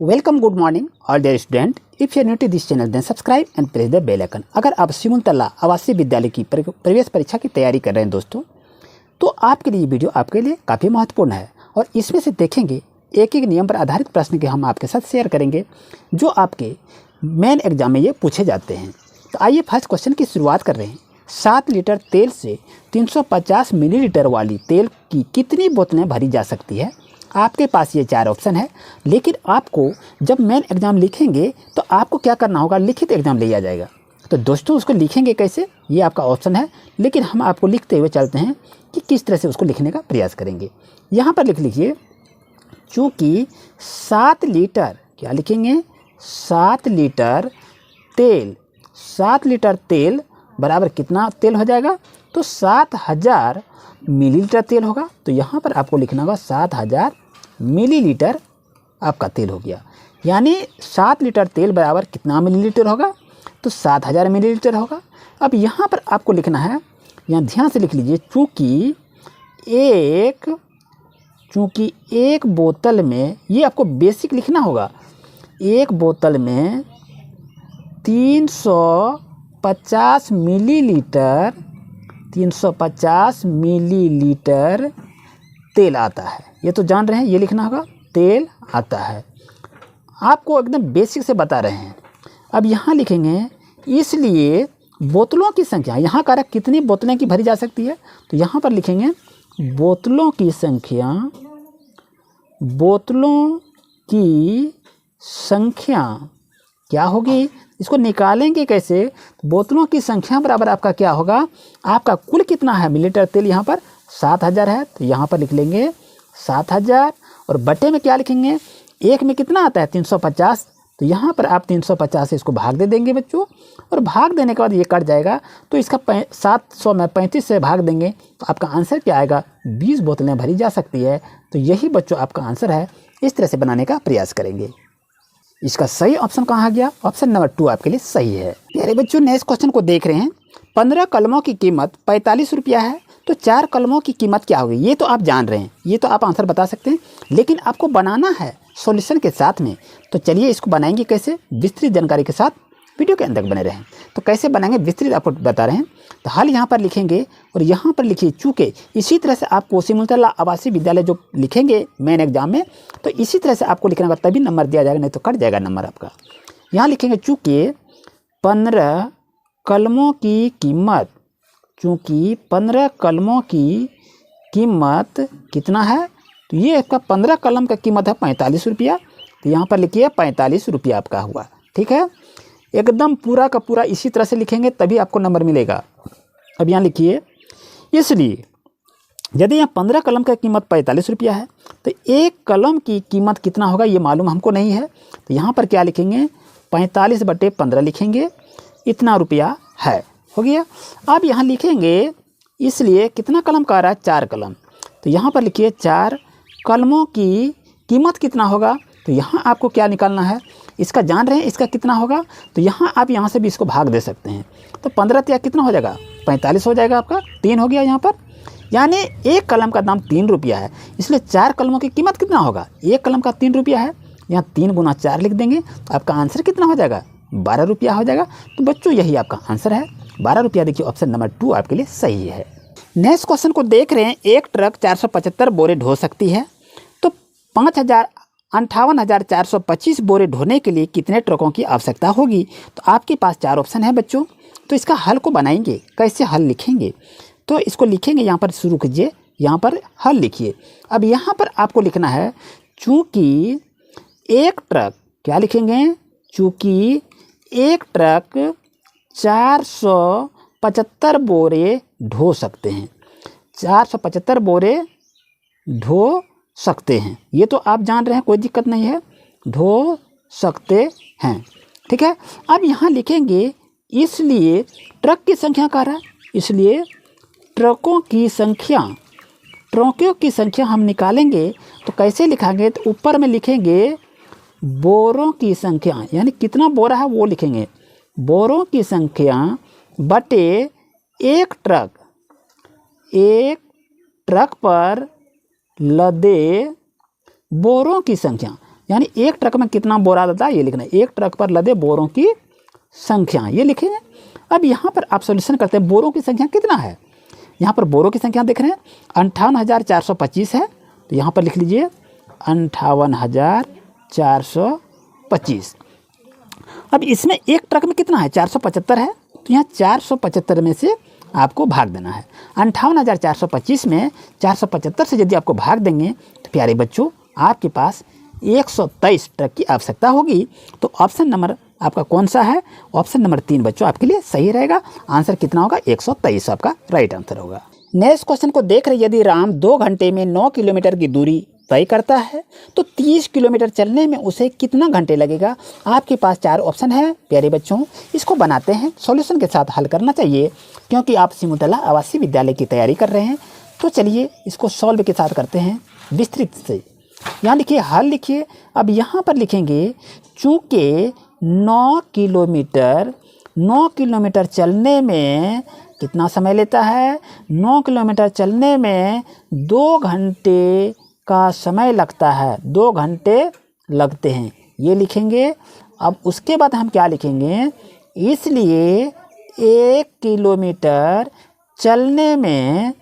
Welcome, good morning all dear student. If you are new to this channel then subscribe and press the bell icon. अगर आप सिमुलतला आवासीय विद्यालय की प्रवेश परीक्षा की तैयारी कर रहे हैं दोस्तों, तो आपके लिए वीडियो आपके लिए काफ़ी महत्वपूर्ण है और इसमें से देखेंगे एक एक नियम पर आधारित प्रश्न के हम आपके साथ शेयर करेंगे जो आपके मेन एग्जाम में ये पूछे जाते हैं। तो आइए फर्स्ट क्वेश्चन की शुरुआत कर रहे हैं। 7 लीटर तेल से 350 मिलीलीटर वाली तेल की कितनी बोतलें भरी जा सकती है? आपके पास ये 4 ऑप्शन है, लेकिन आपको जब मेन एग्ज़ाम लिखेंगे तो आपको क्या करना होगा, लिखित एग्ज़ाम लिया जाएगा। तो दोस्तों उसको लिखेंगे कैसे, ये आपका ऑप्शन है, लेकिन हम आपको लिखते हुए चलते हैं कि किस तरह से उसको लिखने का प्रयास करेंगे। यहाँ पर लिख लीजिए, चूँकि 7 लीटर, क्या लिखेंगे, 7 लीटर तेल, 7 लीटर तेल बराबर कितना तेल हो जाएगा, तो 7000 मिलीलीटर तेल होगा। तो यहाँ पर आपको लिखना होगा 7000 मिलीलीटर आपका तेल हो गया। यानी 7 लीटर तेल बराबर कितना मिलीलीटर होगा, तो 7000 मिलीलीटर होगा। अब यहाँ पर आपको लिखना है, यहाँ ध्यान से लिख लीजिए, चूँकि एक बोतल में, ये आपको बेसिक लिखना होगा, एक बोतल में 350 मिलीलीटर तेल आता है। ये तो जान रहे हैं, ये लिखना होगा, तेल आता है। आपको एकदम बेसिक से बता रहे हैं। अब यहाँ लिखेंगे, इसलिए बोतलों की संख्या, यहाँ कह रहा है कितनी बोतलें की भरी जा सकती है, तो यहाँ पर लिखेंगे बोतलों की संख्या क्या होगी, इसको निकालेंगे कैसे, बोतलों की संख्या बराबर आपका क्या होगा, आपका कुल कितना है मिलीलीटर तेल, यहाँ पर 7000 है, तो यहाँ पर लिख लेंगे 7000 और बटे में क्या लिखेंगे, एक में कितना आता है 350, तो यहाँ पर आप 350 से इसको भाग दे देंगे बच्चों, और भाग देने के बाद ये कट जाएगा, तो इसका 700 में 35 से भाग देंगे, तो आपका आंसर क्या आएगा, 20 बोतलें भरी जा सकती है। तो यही बच्चों आपका आंसर है। इस तरह से बनाने का प्रयास करेंगे। इसका सही ऑप्शन कहाँ गया, ऑप्शन नंबर 2 आपके लिए सही है। प्यारे बच्चों, नेक्स्ट क्वेश्चन को देख रहे हैं। 15 कलमों की कीमत 45 रुपया है, तो 4 कलमों की कीमत क्या होगी, ये तो आप जान रहे हैं, ये तो आप आंसर बता सकते हैं, लेकिन आपको बनाना है सॉल्यूशन के साथ में। तो चलिए इसको बनाएंगे कैसे, विस्तृत जानकारी के साथ वीडियो के अंदर बने रहें। तो कैसे बनाएंगे विस्तृत आपको बता रहे हैं। तो हल यहाँ पर लिखेंगे और यहाँ पर लिखिए चूँकि, इसी तरह से आपको सिमुलतला आवासीय विद्यालय जो लिखेंगे मेन एग्जाम में, तो इसी तरह से आपको लिखना होगा, तभी नंबर दिया जाएगा, नहीं तो कट जाएगा नंबर आपका। यहाँ लिखेंगे चूँकि 15 कलमों की कीमत, चूँकि 15 कलमों की कीमत कितना है, तो ये आपका 15 कलम का कीमत है 45 रुपया, तो यहाँ पर लिखिए 45 रुपया आपका हुआ। ठीक है, एकदम पूरा का पूरा इसी तरह से लिखेंगे तभी आपको नंबर मिलेगा। अब यहाँ लिखिए, इसलिए यदि यहाँ 15 कलम का कीमत 45 रुपया है, तो एक कलम की कीमत कितना होगा ये मालूम हमको नहीं है, तो यहाँ पर क्या लिखेंगे, 45/15 लिखेंगे, इतना रुपया है, हो गया। अब यहाँ लिखेंगे, इसलिए कितना कलम का आ रहा है, 4 कलम, तो यहाँ पर लिखिए 4 कलमों की कीमत कितना होगा, तो यहाँ आपको क्या निकालना है, इसका जान रहे हैं, इसका कितना होगा, तो यहाँ आप यहाँ से भी इसको भाग दे सकते हैं। तो 15 या कितना हो जाएगा, 45 हो जाएगा, आपका 3 हो गया यहाँ पर। यानी एक कलम का दाम 3 रुपया है, इसलिए 4 कलमों की कीमत कितना होगा, एक कलम का 3 रुपया है, यहाँ 3 × 4 लिख देंगे, तो आपका आंसर कितना हो जाएगा, 12 रुपया हो जाएगा। तो बच्चों यही आपका आंसर है, 12 रुपया। देखिए ऑप्शन नंबर 2 आपके लिए सही है। नेक्स्ट क्वेश्चन को देख रहे हैं। एक ट्रक 475 बोरे ढो सकती है, तो 58,425 बोरे ढोने के लिए कितने ट्रकों की आवश्यकता होगी? तो आपके पास 4 ऑप्शन है बच्चों। तो इसका हल को बनाएंगे, कैसे हल लिखेंगे, तो इसको लिखेंगे, यहाँ पर शुरू कीजिए, यहाँ पर हल लिखिए। अब यहाँ पर आपको लिखना है, चूँकि एक ट्रक, क्या लिखेंगे, चूँकि एक ट्रक 475 बोरे ढो सकते हैं, 475 बोरे ढो सकते हैं, ये तो आप जान रहे हैं, कोई दिक्कत नहीं है, ढो सकते हैं। ठीक है, अब यहाँ लिखेंगे, इसलिए ट्रक की संख्या कह रहा है, इसलिए ट्रकों की संख्या हम निकालेंगे, तो कैसे लिखेंगे, तो ऊपर में लिखेंगे बोरों की संख्या, यानी कितना बोरा है वो लिखेंगे, बोरों की संख्या बटे एक ट्रक पर लदे बोरों की संख्या, यानी एक ट्रक में कितना बोरा लदा ये लिखना है, एक ट्रक पर लदे बोरों की संख्या ये लिखेंगे। अब यहाँ पर आप सॉल्यूशन करते हैं, बोरों की संख्या कितना है, यहाँ पर बोरों की संख्या देख रहे हैं 58,425 है, तो यहाँ पर लिख लीजिए 58,425। अब इसमें एक ट्रक में कितना है 475 है, तो यहाँ 475 में से आपको भाग देना है। 58,425 में 475 से यदि आपको भाग देंगे तो प्यारे बच्चों आपके पास 123 ट्रक की आवश्यकता होगी। तो ऑप्शन नंबर आपका कौन सा है, ऑप्शन नंबर 3 बच्चों आपके लिए सही रहेगा। आंसर कितना होगा 123 आपका राइट आंसर होगा। नेक्स्ट क्वेश्चन को देख रहे, यदि राम 2 घंटे में 9 किलोमीटर की दूरी तय करता है तो 30 किलोमीटर चलने में उसे कितना घंटे लगेगा। आपके पास 4 ऑप्शन है प्यारे बच्चों, इसको बनाते हैं, सॉल्यूशन के साथ हल करना चाहिए क्योंकि आप सिमुतला आवासीय विद्यालय की तैयारी कर रहे हैं। तो चलिए इसको सॉल्व के साथ करते हैं विस्तृत से। यहाँ लिखिए हल लिखिए। अब यहाँ पर लिखेंगे चूँकि 9 किलोमीटर चलने में कितना समय लेता है, 9 किलोमीटर चलने में 2 घंटे का समय लगता है, 2 घंटे लगते हैं ये लिखेंगे। अब उसके बाद हम क्या लिखेंगे, इसलिए 1 किलोमीटर चलने में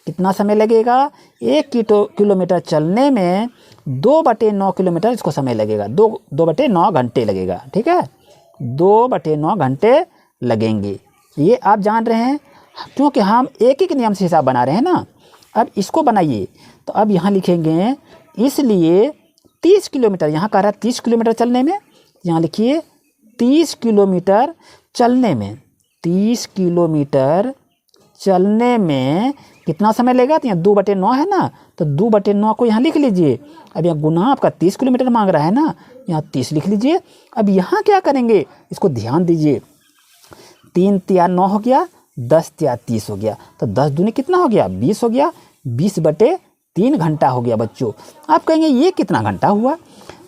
कितना समय लगेगा, 1 किलोमीटर चलने में 2/9 किलोमीटर इसको समय लगेगा, 2/9 घंटे लगेगा। ठीक है, 2/9 घंटे लगेंगे, ये आप जान रहे हैं क्योंकि हम एक नियम से हिसाब बना रहे हैं ना। अब इसको बनाइए, तो अब यहाँ लिखेंगे इसलिए 30 किलोमीटर, यहाँ कह रहा है 30 किलोमीटर चलने में, यहाँ लिखिए 30 किलोमीटर चलने में, 30 किलोमीटर चलने में कितना समय लगेगा, तो यहाँ 2/9 है ना, तो 2/9 को यहाँ लिख लीजिए। अब यहाँ गुना आपका 30 किलोमीटर मांग रहा है ना, यहाँ 30 लिख लीजिए। अब यहाँ क्या करेंगे, इसको ध्यान दीजिए, 3 तिया 9 हो गया, 10 तिया 30 हो गया, तो 10 दूनी कितना हो गया 20 हो गया, 20/3 घंटा हो गया। बच्चों आप कहेंगे ये कितना घंटा हुआ,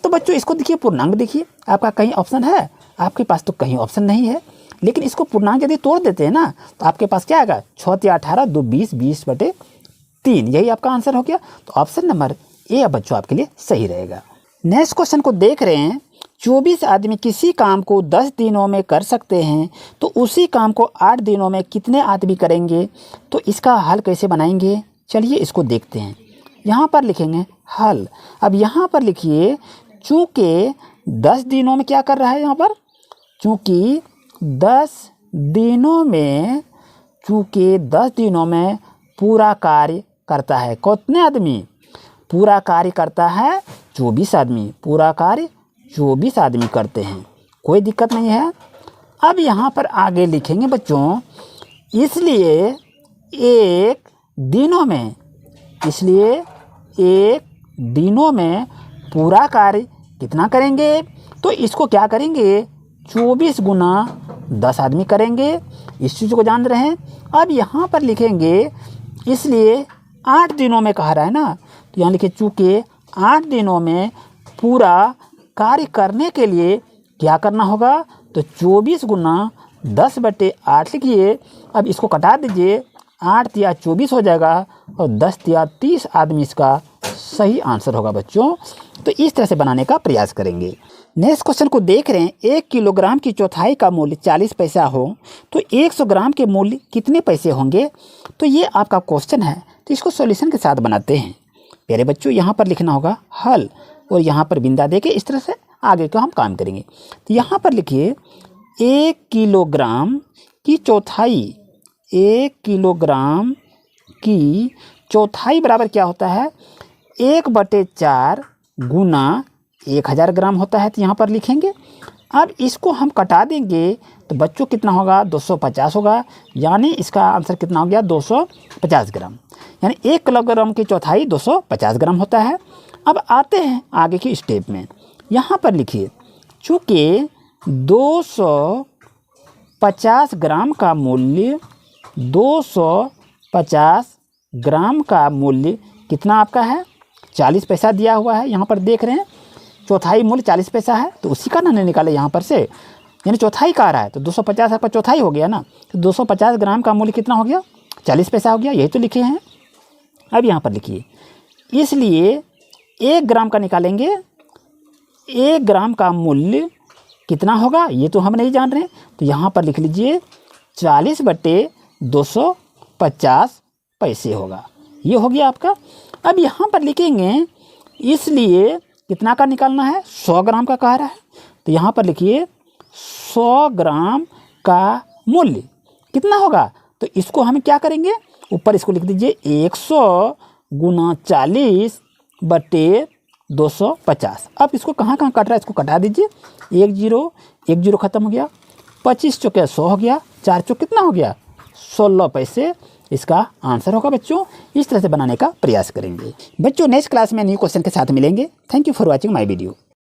तो बच्चों इसको देखिए पूर्णांक देखिए, आपका कहीं ऑप्शन है, आपके पास तो कहीं ऑप्शन नहीं है, लेकिन इसको पूर्णांक यदि तोड़ देते हैं ना तो आपके पास क्या आएगा 6 तिया 18, 2 20, 20/3, यही आपका आंसर हो गया। तो ऑप्शन नंबर ए बच्चों आपके लिए सही रहेगा। नेक्स्ट क्वेश्चन को देख रहे हैं, 24 आदमी किसी काम को 10 दिनों में कर सकते हैं तो उसी काम को 8 दिनों में कितने आदमी करेंगे। तो इसका हल कैसे बनाएंगे, चलिए इसको देखते हैं। यहाँ पर लिखेंगे हल। अब यहाँ पर लिखिए चूँकि 10 दिनों में क्या कर रहा है, यहाँ पर चूँकि 10 दिनों में पूरा कार्य करता है, कितने आदमी, पूरा कार्य करता है 24 आदमी, पूरा कार्य 24 आदमी करते हैं, कोई दिक्कत नहीं है। अब यहाँ पर आगे लिखेंगे बच्चों इसलिए 1 दिनों में, इसलिए 1 दिनों में पूरा कार्य कितना करेंगे, तो इसको क्या करेंगे 24 गुना 10 आदमी करेंगे, इस चीज़ को जान रहे हैं। अब यहाँ पर लिखेंगे इसलिए 8 दिनों में कहा रहा है ना, तो यहाँ लिखिए चूँकि 8 दिनों में पूरा कार्य करने के लिए क्या करना होगा, तो 24 गुना 10/8 लिखिए। अब इसको कटा दीजिए, 8 तिया 24 हो जाएगा और 10 तिया 30 आदमी इसका सही आंसर होगा बच्चों। तो इस तरह से बनाने का प्रयास करेंगे। नेक्स्ट क्वेश्चन को देख रहे हैं, 1 किलोग्राम की चौथाई का मूल्य 40 पैसा हो तो 100 ग्राम के मूल्य कितने पैसे होंगे। तो ये आपका क्वेश्चन है, तो इसको सॉल्यूशन के साथ बनाते हैं। प्यारे बच्चों यहाँ पर लिखना होगा हल और यहाँ पर बिंदा देके इस तरह से आगे का हम काम करेंगे। तो यहाँ पर लिखिए 1 किलोग्राम की चौथाई, 1 किलोग्राम की चौथाई बराबर क्या होता है 1/4 गुना 1000 ग्राम होता है, तो यहाँ पर लिखेंगे। अब इसको हम कटा देंगे तो बच्चों कितना होगा 250 होगा, यानी इसका आंसर कितना हो गया 250 ग्राम, यानी 1 किलोग्राम की चौथाई 250 ग्राम होता है। अब आते हैं आगे की स्टेप में, यहाँ पर लिखिए चूँकि 250 ग्राम का मूल्य, 250 ग्राम का मूल्य कितना आपका है 40 पैसा दिया हुआ है, यहाँ पर देख रहे हैं चौथाई मूल्य 40 पैसा है, तो उसी का ना निकाले यहाँ पर से, यानी चौथाई का आ रहा है तो 250 आपका चौथाई हो गया ना, तो 250 ग्राम का मूल्य कितना हो गया 40 पैसा हो गया, यही तो लिखे हैं। अब यहाँ पर लिखिए इसलिए 1 ग्राम का निकालेंगे, 1 ग्राम का मूल्य कितना होगा ये तो हम नहीं जान रहे, तो यहाँ पर लिख लीजिए 40/250 पैसे होगा। ये हो गया आपका। अब यहाँ पर लिखेंगे, इसलिए कितना का निकालना है, 100 ग्राम का कह रहा है, तो यहाँ पर लिखिए 100 ग्राम का मूल्य कितना होगा, तो इसको हम क्या करेंगे, ऊपर इसको लिख दीजिए 100 गुना 40/250। अब इसको कहाँ कहाँ कट रहा है, इसको कटा दीजिए, 1 0 खत्म हो गया, 25 चौके 100 हो गया, 4 चौक कितना हो गया, 16 पैसे इसका आंसर होगा। बच्चों इस तरह से बनाने का प्रयास करेंगे। बच्चों नेक्स्ट क्लास में न्यू क्वेश्चन के साथ मिलेंगे। Thank you for watching my video.